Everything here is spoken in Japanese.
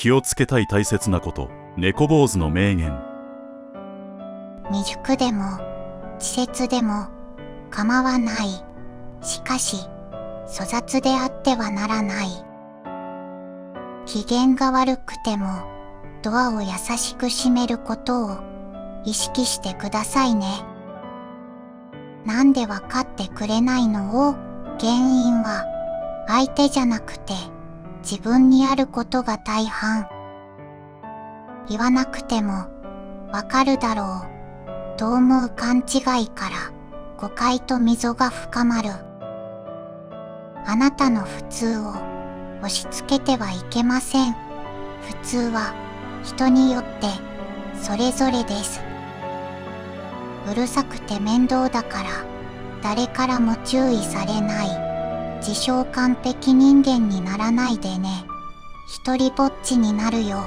気をつけたい大切なこと。猫坊主の名言。未熟でも稚拙でも構わない。しかし粗雑であってはならない。機嫌が悪くてもドアを優しく閉めることを意識してくださいね。なんでわかってくれないの？原因は相手じゃなくて自分にあることが大半。言わなくてもわかるだろうと思う勘違いから誤解と溝が深まる。あなたの普通を押し付けてはいけません。普通は人によってそれぞれです。うるさくて面倒だから誰からも注意されない自称完璧人間にならないでね。一人ぼっちになるよ。